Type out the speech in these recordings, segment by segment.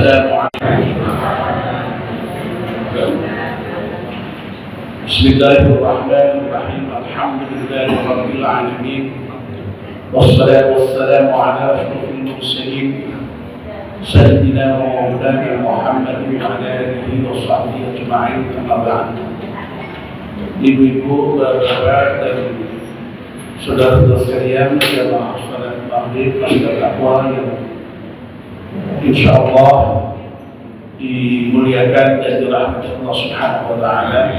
Assalamualaikum. Bismillahirrahmanirrahim. Alhamdulillahirabbil alamin. Wassalatu wassalamu ala asyrofil mursalin sayyidina wa maulana Muhammadin wa ala alihi wa sahbihi ajma'in. Amma ba'd. Ibu-ibu, bapak-bapak dan saudara-saudara sekalian, jamaah salat maghrib dan takwa yang insyaallah dimuliakan dan dirahmati Allah Subhanahu wa taala.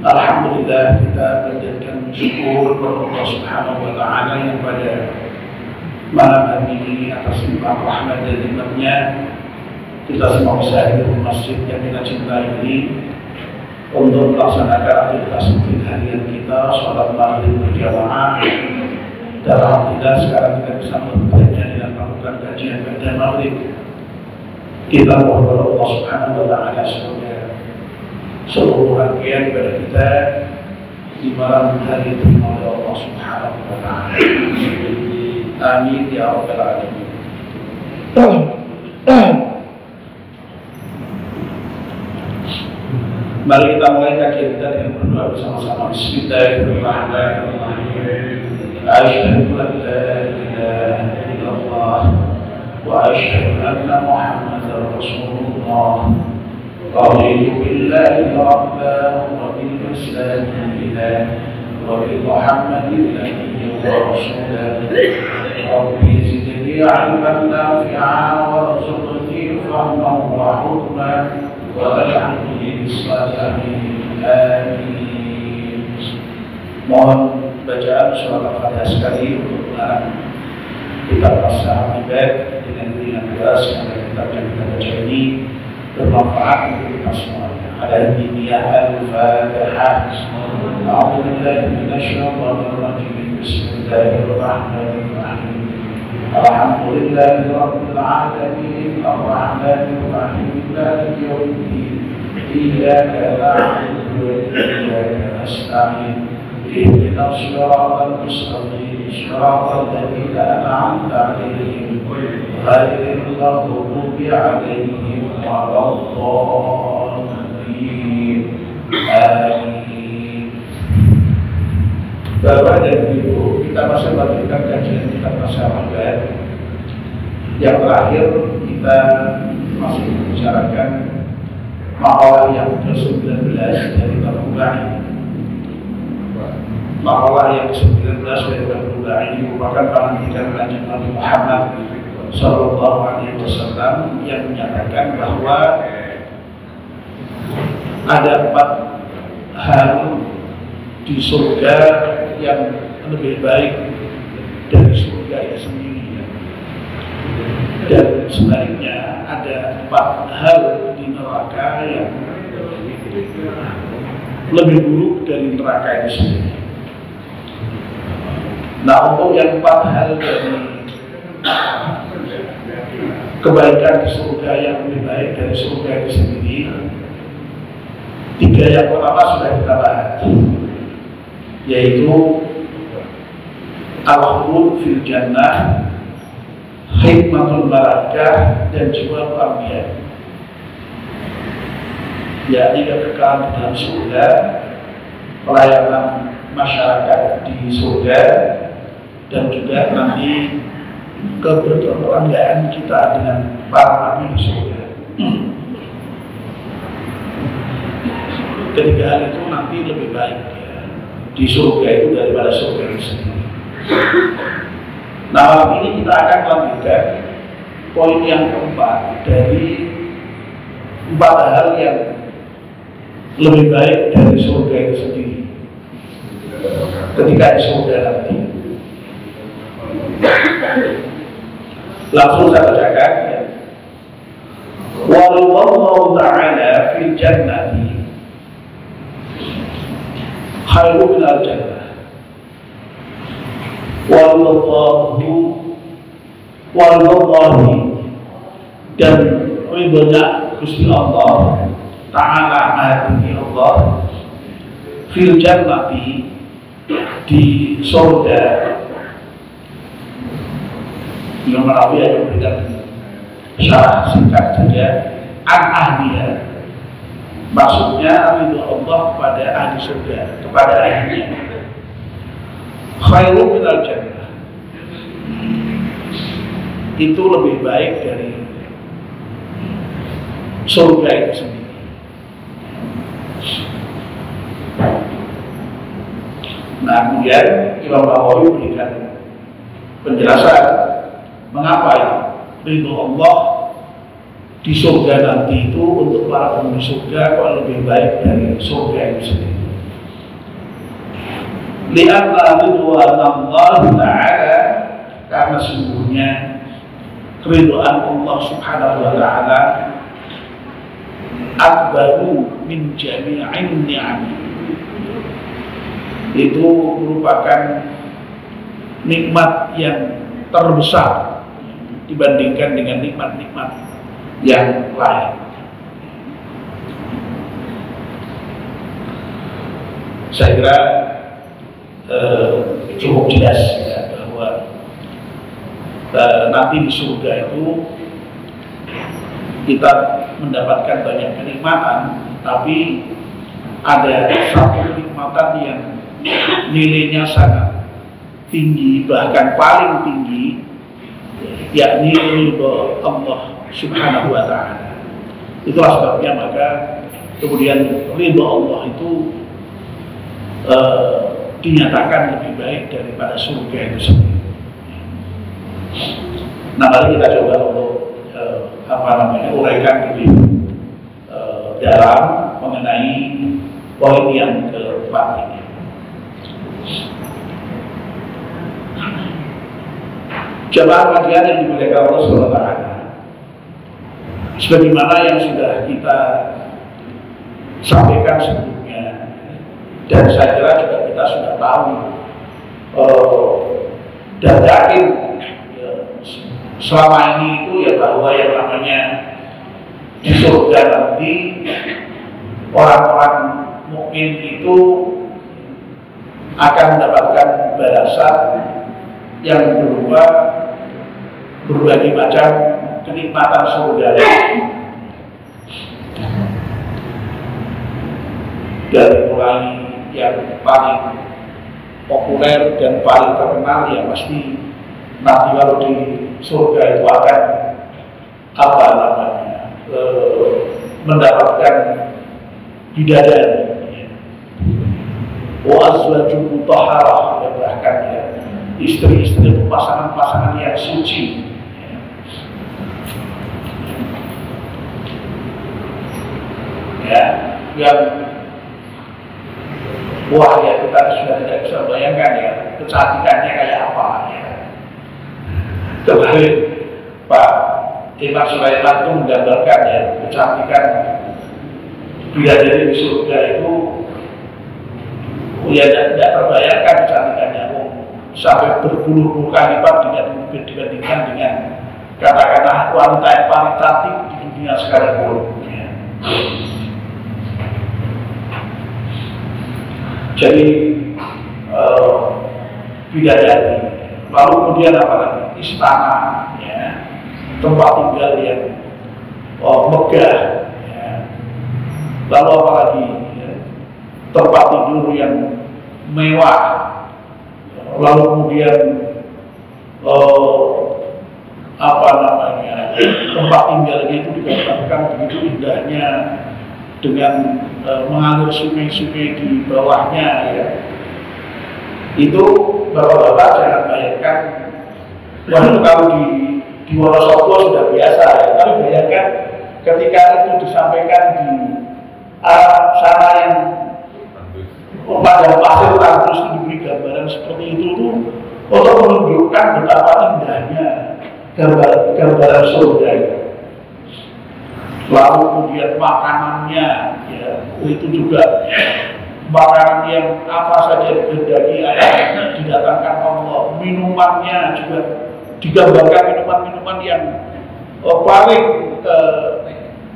Alhamdulillah, kita panjatkan syukur kepada Allah Subhanahu wa taala yang pada malam hari ini atas limpah rahmat dan nikmat-Nya kita semua bisa hadir di masjid yang kita cintai ini untuk melaksanakan aktivitas harian kita, sholat maghrib berjamaah. Dan alhamdulillah sekarang kita bisa memperbaiknya dengan melakukan kajian pada maghrib. Kita mohon Allah Subhanahu wa taala semoga seluruh rangkaian pada kita di malam hari itu oleh Allah Subhanahu wa taala. Amin ya rabbal alamin. Mari kita mulai kajian kita dengan berdoa bersama-sama. Bismillahirrahmanirrahim. Asyhadu an la ilaha illallah wa asyhadu anna Muhammadar Rasulullah. Raditu billahi rabban wa bil Islam ilahan wa bi Muhammadin nabiyyan wa rasulan. Rabbi zidni 'ilman nafi'an warzuqni fahman wa hukman waj'alni bis-salihin. Amin. Mohon bacaan surat Al-Fatihah sekali untuk melarang kita merasa ibadah dengan ringan keras karena kitab yang kita baca ini bermanfaat untuk kita semuanya. Ada niyah Al-Fatihah. A'udzubillahi minasyaitonir rajim. Bismillahirrahmanirrahim. Alhamdulillahi rabbil alamin. Ar-rahmanir rahim. Maliki yaumiddin. Iyyaka na'budu wa iyyaka nasta'in. اهدنا الصراط المستقيم صراط الذين أنعمت عليهم غير المغضوب عليهم ولا الضالين. Amin. Bapak dan Ibu, kita masih melanjutkan kajian kita masyarakat. Yang terakhir kita masih membicarakan makalah yang ke-19 dari Al-Quran. Makalah yang ke-19 dari Al-Quran ini merupakan penelitian Kanjeng Nabi Muhammad Sallallahu Alaihi Wasallam yang menyatakan bahwa ada 4 hal di surga yang lebih baik dari surga itu sendiri, dan sebaliknya ada 4 hal di neraka yang lebih buruk dari neraka itu sendiri. Nah, untuk yang 4 hal dari kebaikan di surga yang lebih baik dari surga itu sendiri, 3 yang pertama sudah kita bahas, yaitu al-khulud fil jannah, hikmatul barakah, dan jiwa ambiyah, yakni kekekalan di dalam surga, pelayanan masyarakat di surga, dan juga nanti kebertetanggaan kita dengan para nabi di surga. Ketiga hal itu nanti lebih baik ya, di surga itu daripada surga itu sendiri. Nah, malam ini kita akan lanjutkan poin yang keempat dari 4 hal yang lebih baik dari surga itu sendiri ketika di surga nanti. Langsung saya bacakan ya. Wallahu ta'ala fil jannati khairu minal jannah. Wallahi dan ridhonya Gusti Allah Ta'ala, Maha Allah, fil jannati di surga. Yang Nawawi yang memberikan Syarah singkat saja, an ahliha, maksudnya ridho Allah kepada ahli surga, kepada ahlinya. Khairu minal jannah, itu lebih baik dari surga itu sendiri. Nah, kemudian Imam Nawawi memberikan penjelasan mengapa ridho Allah di surga nanti itu untuk para penghuni surga kok lebih baik dari surga itu sendiri. Li'anna ridwan Allah Ta'ala, karena sesungguhnya keridhaan Allah Subhanahu wa Ta'ala akbaru min jami'in ni'am, itu merupakan nikmat yang terbesar dibandingkan dengan nikmat-nikmat yang lain. Saya kira cukup jelas ya, bahwa nanti di surga itu kita mendapatkan banyak kenikmatan, tapi ada satu kenikmatan yang nilainya sangat tinggi, bahkan paling tinggi, yakni ridho Allah Subhanahu wa Ta'ala. Itulah sebabnya maka kemudian ridho Allah itu dinyatakan lebih baik daripada surga itu sendiri. Nah, mari kita coba untuk uraikan lebih dalam mengenai poin yang keempat ini. Jamaah kajian yang dimuliakan Allah SWT, sebagaimana yang sudah kita sampaikan sebelumnya, dan saya kira juga kita sudah tahu dan yakin selama ini itu ya, bahwa yang namanya di surga nanti orang-orang mukmin itu akan mendapatkan balasan yang berupa berbagai macam kenikmatan surga, dari mulai yang paling populer dan paling terkenal ya pasti nanti kalau di surga itu akan mendapatkan bidadari, wa azwajun mutahharah, bahkan ya istri-istri pasangan-pasangan yang suci, ya, yang wah ya kita sudah tidak bisa bayangkan ya kecantikannya kayak apa ya. Kemarin Pak Imam Sulaiman itu menggambarkan ya kecantikan bidadari di surga itu ya tidak terbayangkan kecantikannya, sampai berpuluh-puluh kali lipat dibandingkan dengan katakanlah wanita yang paling cantik di dunia sekalipun ya. Jadi bidadari, lalu kemudian apa lagi, istana ya, tempat tinggal yang megah ya. Lalu apa lagi ya, tempat tidur yang mewah, lalu kemudian tempat tinggalnya itu digambarkan begitu indahnya dengan mengalir sungai-sungai di bawahnya ya. Itu bapak-bapak jangan bayangkan, wah kalau di Wonosobo sudah biasa ya, tapi bayangkan ketika itu disampaikan di sana yang pada pasir tandus itu diberi gambaran seperti itu untuk menunjukkan betapa indahnya gambaran surga itu. Lalu kemudian makanannya ya, itu juga makanan yang apa saja berdaging ayam didatangkan Allah. Minumannya juga digambarkan minuman-minuman yang paling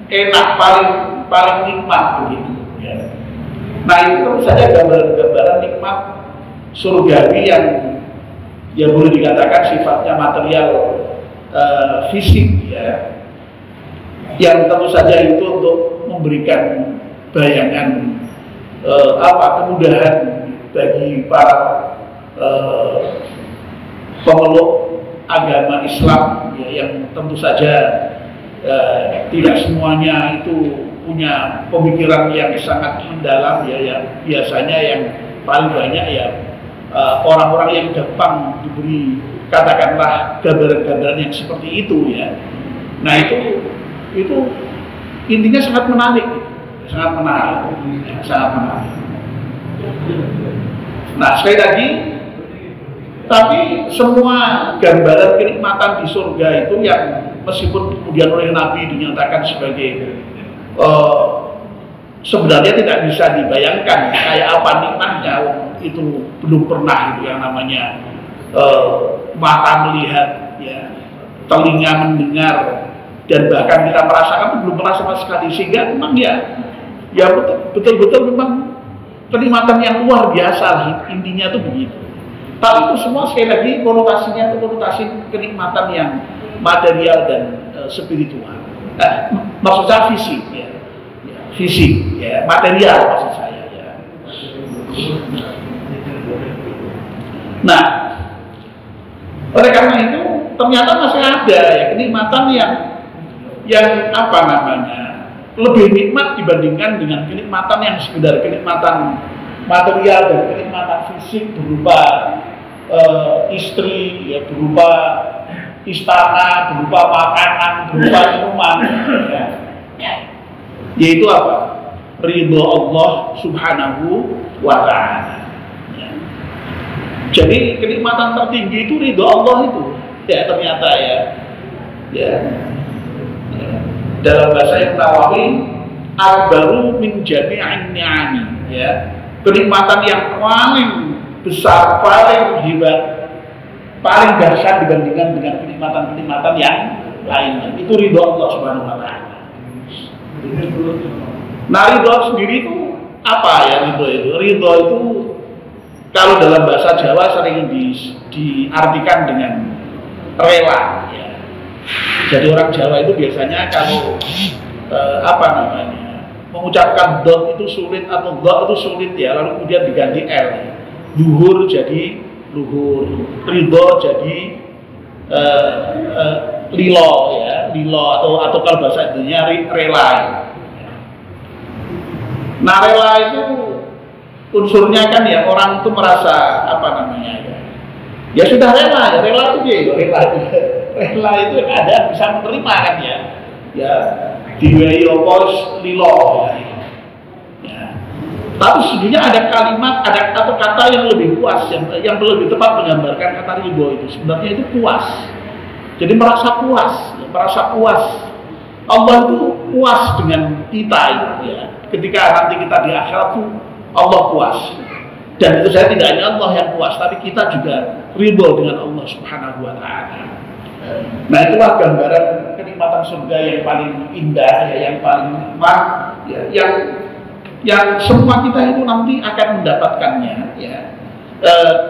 enak, paling nikmat begitu ya. Nah itu tentu saja gambaran-gambaran nikmat surgawi yang boleh dikatakan sifatnya material fisik ya, yang tentu saja itu untuk memberikan bayangan kemudahan bagi para pemeluk agama Islam ya, yang tentu saja tidak semuanya itu punya pemikiran yang sangat mendalam ya, yang biasanya yang paling banyak ya orang-orang yang gampang diberi katakanlah gambaran-gambaran yang seperti itu ya. Nah itu intinya sangat menarik, sangat menarik. Nah sekali lagi, tapi semua gambaran kenikmatan di surga itu yang meskipun kemudian oleh Nabi dinyatakan sebagai sebenarnya tidak bisa dibayangkan kayak apa nikmatnya, itu belum pernah itu yang namanya mata melihat ya, telinga mendengar, dan bahkan kita merasakan belum pernah sama sekali, sehingga memang ya betul-betul memang kenikmatan yang luar biasa intinya itu begitu. Tapi itu semua sekali lagi konotasinya itu konotasi kenikmatan yang material dan spiritual. Maksudnya fisik ya. Fisik ya, material maksud saya ya. Nah, oleh karena itu ternyata masih ada ya kenikmatan yang apa namanya lebih nikmat dibandingkan dengan kenikmatan yang sekedar kenikmatan material dan kenikmatan fisik berupa istri ya, berupa istana, berupa makanan, berupa minuman ya. Yaitu apa? Ridho Allah Subhanahu wa ta'ala ya. Jadi kenikmatan tertinggi itu ridho Allah itu ya, ternyata ya. Dalam bahasa yang Nawawi, akbaru min jami'in ni'ami ya. Kenikmatan yang paling besar, paling hebat, paling dahsyat dibandingkan dengan kenikmatan-kenikmatan yang lainnya. Itu ridho Allah Subhanahu wa ta'ala. Nah, ridho sendiri itu apa ya? Ridho itu kalau dalam bahasa Jawa sering diartikan dengan rela ya. Jadi orang Jawa itu biasanya kalau mengucapkan dot itu sulit atau dot itu sulit ya, lalu kemudian diganti L. Luhur jadi luhur, ridho jadi lilo ya, lilo atau kalau bahasa Indonesia rela. Nah, rela itu unsurnya kan ya, orang itu merasa apa namanya ya sudah rela itu dia, rela itu ada bisa menerima kan ya diwehi opos lilo ya. Tapi sejujurnya ada kalimat atau kata yang lebih puas, yang lebih tepat menggambarkan kata ridho itu sebenarnya itu puas. Jadi merasa puas. Allah itu puas dengan kita ya. Ketika nanti kita di akhirat itu Allah puas. Dan itu saya tidak hanya Allah yang puas, tapi kita juga ridho dengan Allah Subhanahu wa ta'ala. Nah, itulah gambaran kenikmatan surga yang paling indah ya, yang paling nikmat ya, yang semua kita itu nanti akan mendapatkannya ya,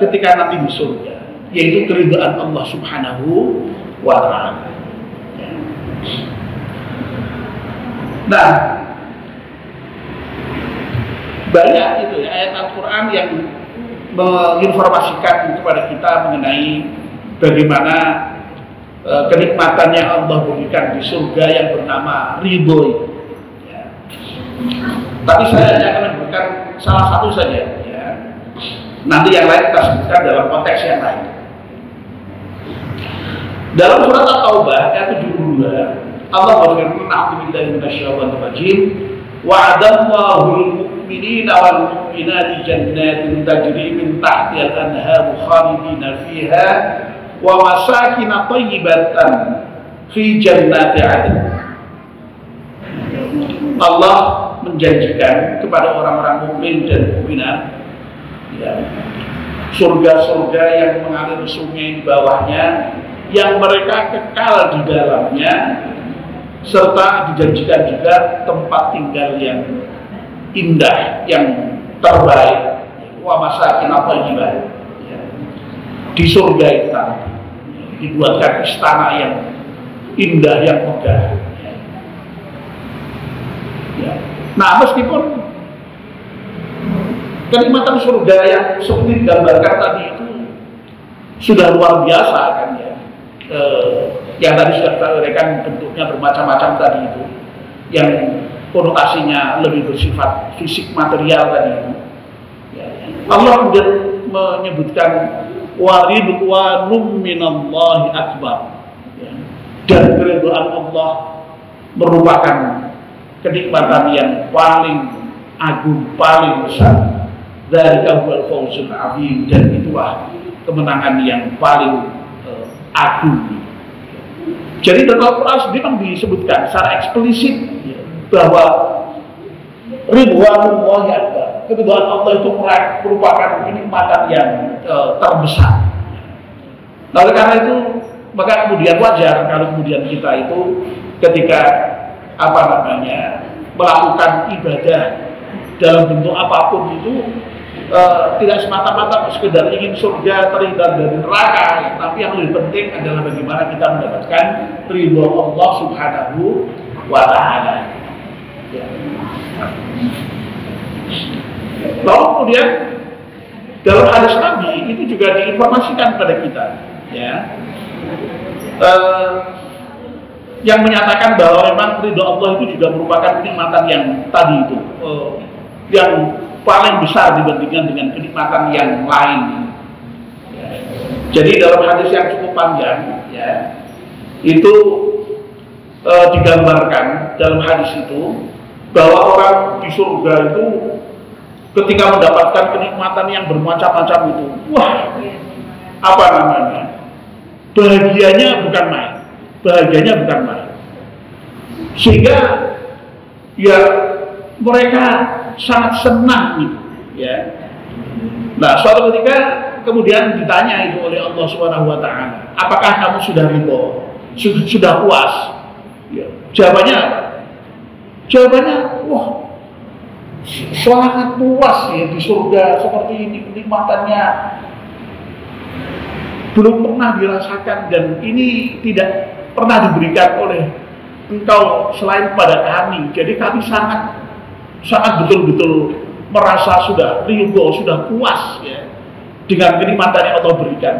ketika nanti di surga, yaitu keridhaan Allah Subhanahu wa ta'ala ya. Nah, banyak itu ya ayat Al-Quran yang menginformasikan kepada kita mengenai bagaimana kenikmatan yang Allah berikan di surga yang bernama ridho ya. Tapi saya hanya akan memberikan salah satu saja ya. Nanti yang lain kita sebutkan dalam konteks yang lain. Dalam surat At-Taubah ayat 72 Allah berfirman, "A'udzubillahi minasyaitonir rajim. Wa'adallahu al-mu'minina wal mu'minati jannatin tajri min tahtiha al-anharu khalidina fiha wa masakin thayyibatan fi jannati 'adn." Allah menjanjikan kepada orang-orang mukmin dan mukminat ya, surga-surga yang mengalir sungai di bawahnya, yang mereka kekal di dalamnya, serta dijanjikan juga tempat tinggal yang indah, yang terbaik. Wa masakin thayyibah ya. Di surga itu nanti dibuatkan istana yang indah, yang megah ya. Nah, meskipun kenikmatan surga yang seperti digambarkan tadi itu sudah luar biasa kan ya, yang tadi sudah kita uraikan bentuknya bermacam-macam tadi itu, yang konotasinya lebih bersifat fisik material tadi itu. Ya. Allah kemudian menyebutkan waridwanum minallahi akbar, ya. Dan keridhaan Allah merupakan kenikmatan yang paling agung, paling besar. Dzalika huwal fawzul azim, dan itulah kemenangan yang paling agung. Jadi dalam Al-Quran sendiri kan disebutkan secara eksplisit ya, bahwa ridwanullahi akbar, keridhaan Allah itu merupakan kenikmatan yang terbesar. Oleh karena itu, maka kemudian wajar kalau kemudian kita itu ketika melakukan ibadah dalam bentuk apapun itu tidak semata-mata sekedar ingin surga, terhindar dari neraka, tapi yang lebih penting adalah bagaimana kita mendapatkan ridho Allah Subhanahu wa Ta'ala. Ya. Lalu kemudian dalam hadis Nabi itu juga diinformasikan kepada kita, ya, yang menyatakan bahwa memang ridho Allah itu juga merupakan kenikmatan yang tadi itu, yang paling besar dibandingkan dengan kenikmatan yang lain. Ya. Jadi dalam hadis yang cukup panjang, ya, itu digambarkan dalam hadis itu bahwa orang di surga itu ketika mendapatkan kenikmatan yang bermacam-macam itu, wah, bahagianya bukan main, sehingga ya mereka sangat senang gitu, ya. Nah, suatu ketika kemudian ditanya itu oleh Allah Subhanahu wa Ta'ala, apakah kamu sudah ridho, sudah puas? Ya. Jawabannya, wah, sangat puas ya di surga seperti ini, kenikmatannya belum pernah dirasakan dan ini tidak pernah diberikan oleh engkau selain pada kami. Jadi kami sangat betul-betul merasa sudah ridho, sudah puas ya dengan kenikmatan yang Allah berikan.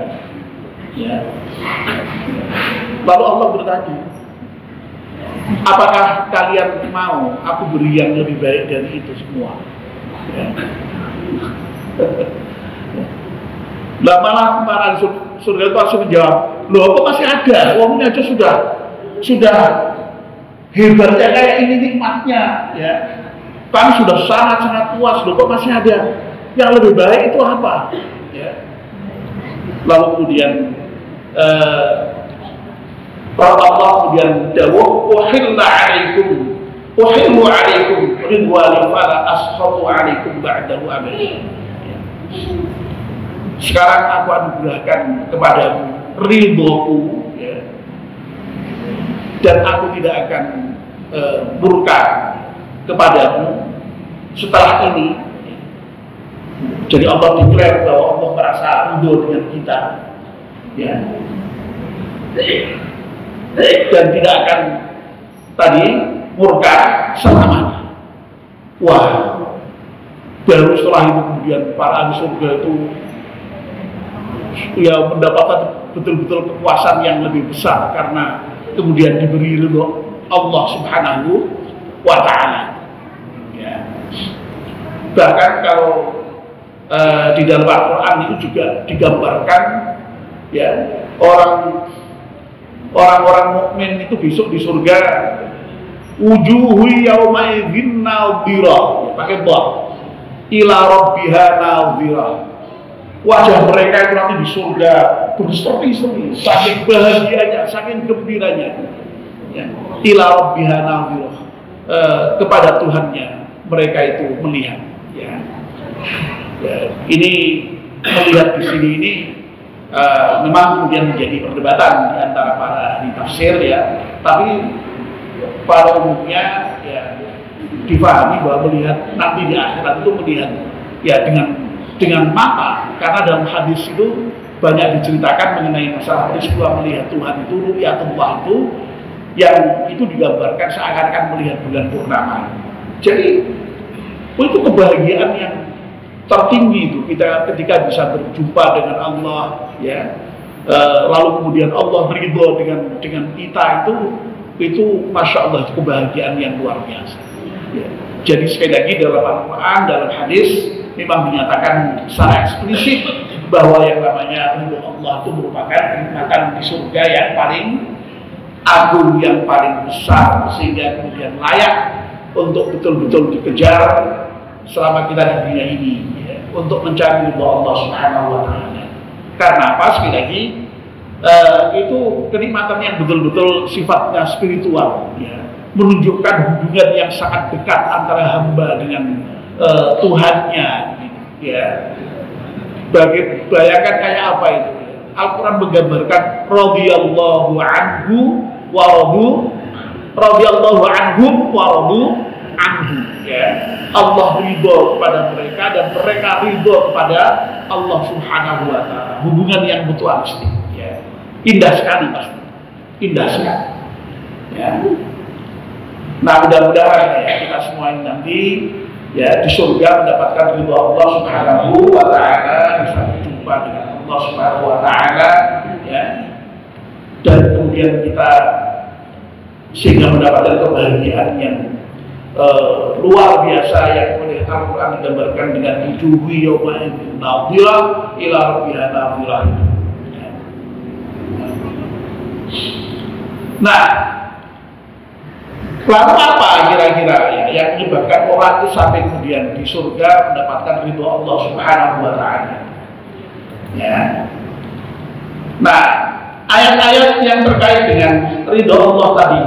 Ya. Lalu Allah bertanya, apakah kalian mau aku beri yang lebih baik dari itu semua? Ya. Nah, malah para surga itu langsung menjawab, loh apa masih ada? Wong ini aja sudah hebatnya kayak ini nikmatnya, ya. Kami sudah sangat puas, loh kok masih ada yang lebih baik itu apa? Ya. Lalu kemudian Allah kemudian dawuh uhillu alaikum ridwani fala askhatu alaikum ba'dahu abadan. Sekarang aku anugerahkan kepadamu ridhoku, ya, dan aku tidak akan murka kepadamu setelah ini. Jadi Allah deklar bahwa Allah merasa ridho dengan kita, ya, dan tidak akan tadi murka selamanya. Wah, baru setelah itu kemudian para ahli surga itu ya mendapatkan betul-betul kepuasan yang lebih besar karena kemudian diberi ridho Allah Subhanahu wa Ta'ala. Ya. Bahkan kalau di dalam Al-Quran itu juga digambarkan, ya, orang-orang mukmin itu besok di surga wujuhu yauma idzin nadhirah, pakai dha, ila rabbiha nadhirah. Wajah mereka itu nanti di surga berseri-seri, saking bahagianya, saking gembiranya, ya, ila rabbiha nadhirah, kepada Tuhannya mereka itu melihat, ya. Ya, ini melihat di sini ini memang kemudian menjadi perdebatan di antara para ahli tafsir, ya, tapi pada umumnya ya difahami bahwa melihat nanti di akhirat itu melihat ya dengan mata, karena dalam hadis itu banyak diceritakan mengenai masalah peristiwa melihat Tuhan itu, ru'yatullah itu, yang itu digambarkan seakan-akan melihat bulan purnama. Jadi itu kebahagiaan yang tertinggi itu kita ketika bisa berjumpa dengan Allah, ya. Lalu kemudian Allah ridho dengan kita itu masya Allah kebahagiaan yang luar biasa. Ya. Jadi sekali lagi dalam Al-Quran, dalam hadis memang dinyatakan secara eksplisit bahwa yang namanya ridho Allah itu merupakan kenikmatan di surga yang paling agung, yang paling besar, sehingga kemudian layak untuk betul-betul dikejar selama kita di dunia ini, ya, untuk mencari ridho Allah Subhanahu wa Ta'ala. Karena apa? Sekali lagi itu kenikmatan yang betul-betul sifatnya spiritual, ya, menunjukkan hubungan yang sangat dekat antara hamba dengan Tuhannya, ya. Bayangkan kayak apa itu? Al-Quran menggambarkan radhiyallahu anhu wa radu, radhiyallahu anhum wa radu anhu, ya. Allah ridho kepada mereka dan mereka ridho kepada Allah Subhanahu wa Ta'ala. Hubungan yang mutualistik, ya. Indah sekali pasti, indah sekali, ya. Nah, mudah-mudahan ya kita semua ini nanti ya di surga mendapatkan ridho Allah Subhanahu wa Ta'ala, bisa berjumpa dengan Allah Subhanahu wa Ta'ala, ya. Dan kemudian kita sehingga mendapatkan kebahagiaan yang luar biasa yang oleh Al-Quran digambarkan dengan wujuhi yawma idzin nadhirah ila rabbiha nadhirah. Nah, lalu apa kira-kira ya yang menyebabkan orang itu sampai kemudian di surga mendapatkan ridho Allah Subhanahu wa Ta'ala? Ya. Nah, ayat-ayat yang terkait dengan ridho Allah tadi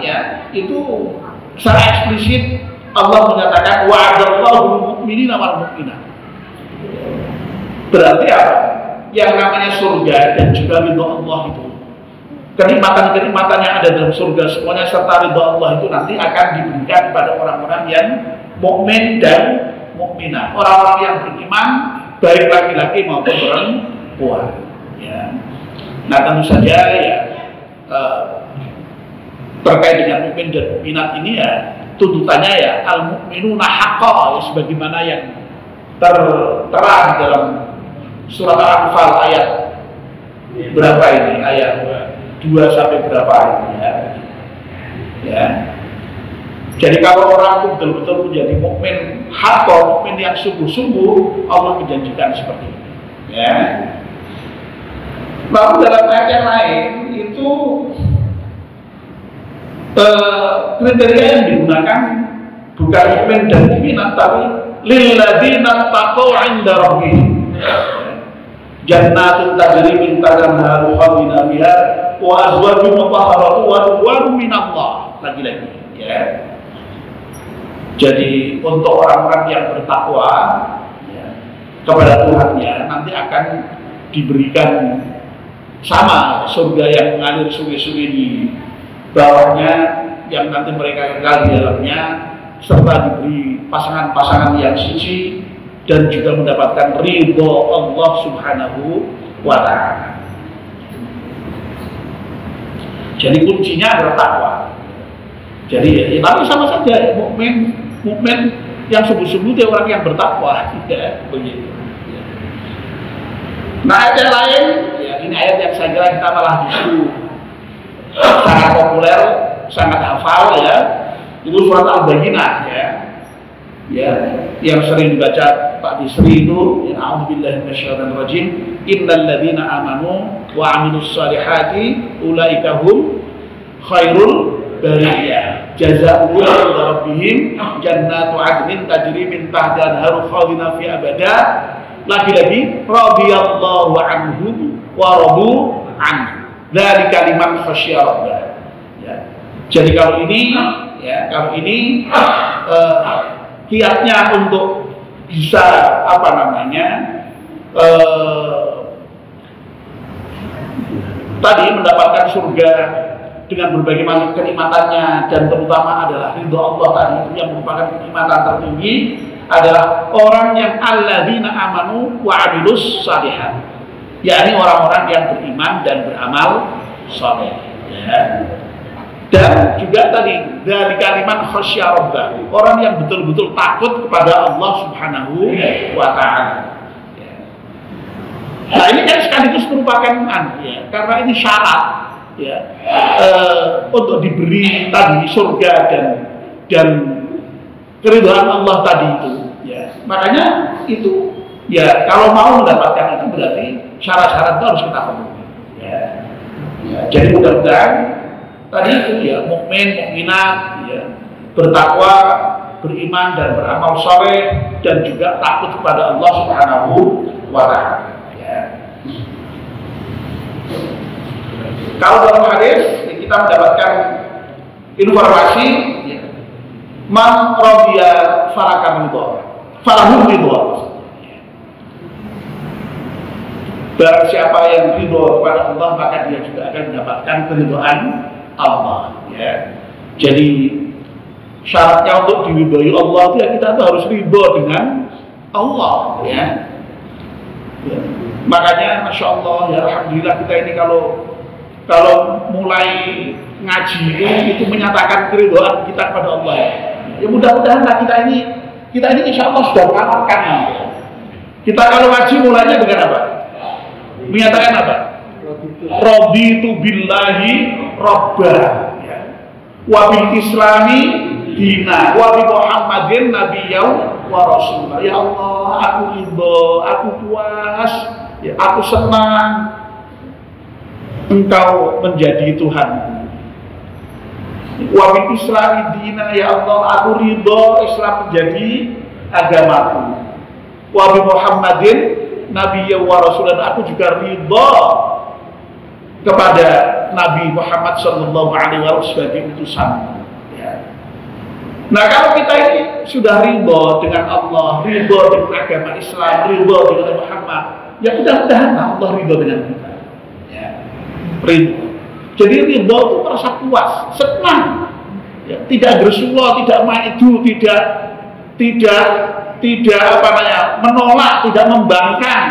ya, itu secara eksplisit Allah menyatakan wa'adallahu mu'minina wal mu'minat. Berarti apa? Yang namanya surga dan juga ridho Allah itu, kenikmatan-kenikmatan yang ada dalam surga semuanya serta ridho Allah itu nanti akan diberikan kepada orang-orang yang mukmin dan mukminah, orang-orang yang beriman baik laki-laki maupun perempuan, ya. Nah, tentu saja ya terkait dengan mukmin dan mukminat ini ya tuntutannya ya al-mu'minuna haqqan, ya, sebagaimana yang tertera dalam surat Al-Anfal ayat berapa ini? Ayat 2 sampai berapa ini, ya. Ya. Jadi kalau orang itu betul-betul menjadi mukmin haqqan, mukmin yang sungguh-sungguh, Allah menjanjikan seperti ini, ya. Lalu dalam ayat yang lain itu kriteria yang digunakan bukan mukmin dan mukminat, tapi lilladzina taqaw 'inda rabbihim jannatun tajri min tahtiha khalidina fiha wa azwajun mutahharatun wa ridwanun minallah. Lagi-lagi, ya. Jadi untuk orang-orang yang bertakwa, ya, kepada Tuhannya nanti akan diberikan sama surga yang mengalir sungai-sungai di bawahnya, yang nanti mereka kekal di dalamnya, serta diberi pasangan-pasangan yang suci dan juga mendapatkan ridho Allah Subhanahu wa Ta'ala. Jadi kuncinya adalah takwa. Jadi ya, tapi sama saja mukmin yang sungguh-sungguh dia orang yang bertakwa, ya, begitu. Nah, ayat yang lain, ya, ini ayat yang saya kira kita malah justru sangat populer, sangat hafal, ya. Itu surat Al-Bayyinah, ya. Ya, yang sering dibaca Pak Disri itu, ya, a'udzubillahi minasyaitonir rajim, innal ladzina amanu wa 'amilus shalihati ulaika hum khairul bariyah jazaa'uhum 'inda rabbihim jannatu 'adnin tajri min tahtiha al-anharu khalidina fi abada. Lagi-lagi radhiyallahu anhum wa radu anhu dzalika liman khasyya rabbah. Ya. Jadi kalau ini kiatnya untuk bisa tadi mendapatkan surga dengan berbagai macam kenikmatannya, dan terutama adalah ridho Allah tadi yang merupakan kenikmatan tertinggi, adalah orang yang alladzina amanu wa 'amilus shalihat, yakni orang-orang yang beriman dan beramal saleh, ya. Dan juga tadi dari kalimat khasyya rabbah, orang yang betul-betul takut kepada Allah Subhanahu wa taala. Nah, ini kan sekaligus merupakan ya, karena ini syarat ya untuk diberi tadi surga dan keridhaan Allah tadi itu ya. Makanya itu ya, kalau mau mendapatkan itu berarti syarat-syarat itu harus kita penuhi ya. Jadi mudah-mudahan tadi itu ya, mukmin, mukminat ya, bertakwa, beriman dan beramal saleh dan juga takut kepada Allah Subhanahu wa taala ya. Kalau dalam hadis kita mendapatkan informasi ya, man radiya falakan ridha, falahum ridha. Barang siapa yang ridho kepada Allah, maka dia juga akan mendapatkan keridhaan Allah ya. Jadi syaratnya untuk diridhoi Allah itu ya, kita tuh harus ridho dengan Allah ya. Makanya Masya Allah ya, Alhamdulillah kita ini kalau mulai ngaji itu menyatakan keridhaan kita kepada Allah ya. Ya mudah-mudahan kita ini insya Allah sudah mengamalkan ya. Kita kalau ngaji mulainya dengan apa? Menyatakan apa? Raditu billahi rabba ya. Wa bil islami dina wa bi Muhammadin nabiyyan wa rasulah. Ya Allah, aku ridho, aku puas ya, aku senang Engkau menjadi Tuhan. Wa bil islami dina, ya Allah, aku ridho Islam menjadi agamaku. Wa bi Muhammadin Nabi wa Rasulullah, aku juga ridha kepada Nabi Muhammad Sallallahu Alaihi Wasallam sebagai utusan. Ya. Nah, kalau kita ini sudah ridha dengan Allah, ridha dengan agama Islam, ridha dengan Muhammad, ya mudah-mudahan Allah ridha dengan kita. Ya. Ridha. Jadi ridha itu merasa puas, senang, ya. Tidak bersulah, tidak maidu, tidak apa namanya, menolak, tidak membangkang.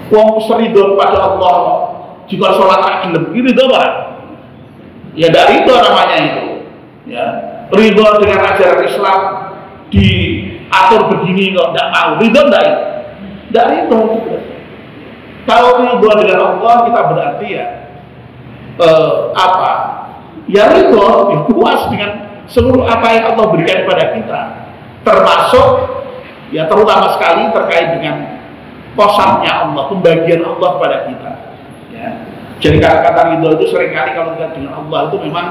Wong serido kepada Allah jika sholat tak gelem, ini ridho apa? Ya dari itu namanya itu. Ya, ridho dengan ajaran Islam diatur begini kok tidak mau, ridho enggak itu? Tidak ridho. Kalau ridho dengan Allah kita berarti ya apa? Ya ridho, ya puas dengan seluruh apa yang Allah berikan kepada kita, termasuk ya terutama sekali terkait dengan kosamnya Allah, pembagian Allah kepada kita ya. Jadi kata-kata ridho itu seringkali kalau kita dengan Allah itu memang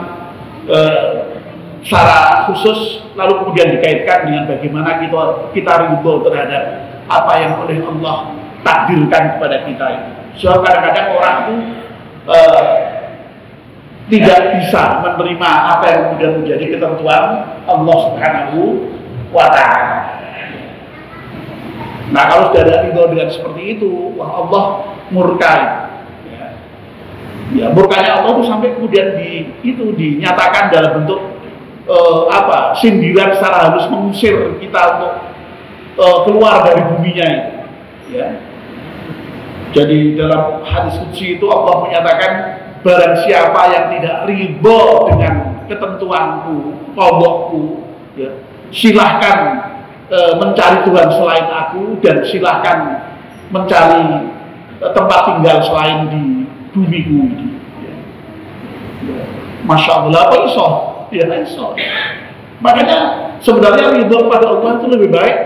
secara khusus lalu kemudian dikaitkan dengan bagaimana kita ridho terhadap apa yang oleh Allah takdirkan kepada kita. So kadang-kadang orang itu tidak bisa menerima apa yang kemudian menjadi ketentuan Allah Subhanahu wa ta'ala. Nah, kalau sudah ada ridho dengan seperti itu, wah, Allah murka. Ya, murkanya Allah itu sampai kemudian dinyatakan dalam bentuk sindiran secara halus, mengusir kita untuk keluar dari buminya itu. Ya. Jadi dalam hadis qudsi itu Allah menyatakan, barang siapa yang tidak ridho dengan ketentuanku, qadhaku, ya, silahkan mencari Tuhan selain aku dan silahkan mencari tempat tinggal selain di bumiku ini. Ya. Masya Allah, apa iso? Ya iso. Makanya sebenarnya ridho pada Allah itu lebih baik.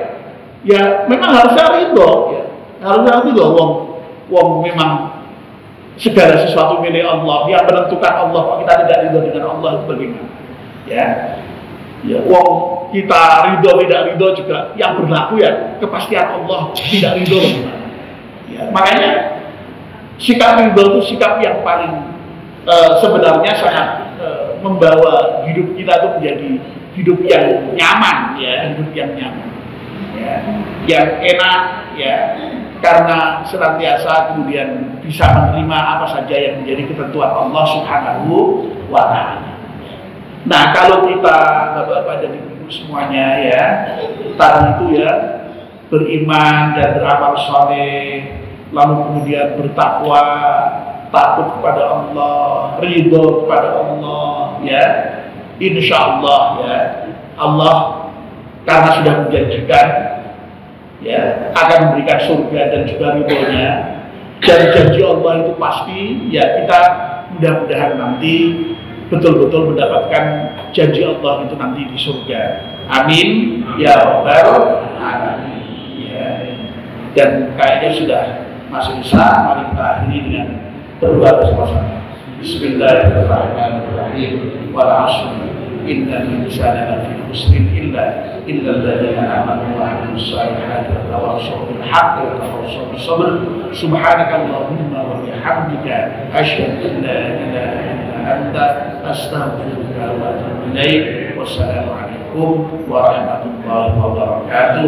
Ya memang harusnya ridho. Ya. Harusnya ridho. Wong memang segala sesuatu milik Allah, yang menentukan Allah, kok kita tidak ridho dengan Allah itu bagaimana? Ya, ya, wong kita ridho tidak ridho juga yang berlaku ya kepastian Allah tidak ridho bagaimana? Ya, makanya sikap ridho itu sikap yang paling sebenarnya sangat membawa hidup kita itu menjadi hidup yang nyaman, ya, hidup yang nyaman, ya, yang enak, ya. Karena senantiasa kemudian bisa menerima apa saja yang menjadi ketentuan Allah Subhanahu wa ta'ala. Nah, kalau kita Bapak-bapak dan Ibu semuanya ya, tadi itu ya, beriman dan beramal saleh, lalu kemudian bertakwa, takut kepada Allah, ridho kepada Allah, ya. Insya Allah, ya, Allah karena sudah menjanjikan, ya, akan memberikan surga dan juga ridhonya. Dan janji Allah itu pasti, ya, kita mudah-mudahan nanti betul-betul mendapatkan janji Allah itu nanti di surga. Amin ya rabbal alamin. Ya. Dan kayaknya sudah masih bisa, mari kita akhiri dengan berdoa bersama-sama. Bismillahirrahmanirrahim. Wal 'ashr innal insana lafi khusr illa alladziina aamanu wa 'amilus shalihati wa tawassaw bil haqqi wa tawassaw bis sabr. Subhanakallahumma wa bihamdika asyhadu an la ilaha illa anta astaghfiruka wa atubu ilaik. Wassalamu alaikum warahmatullahi wabarakatuh.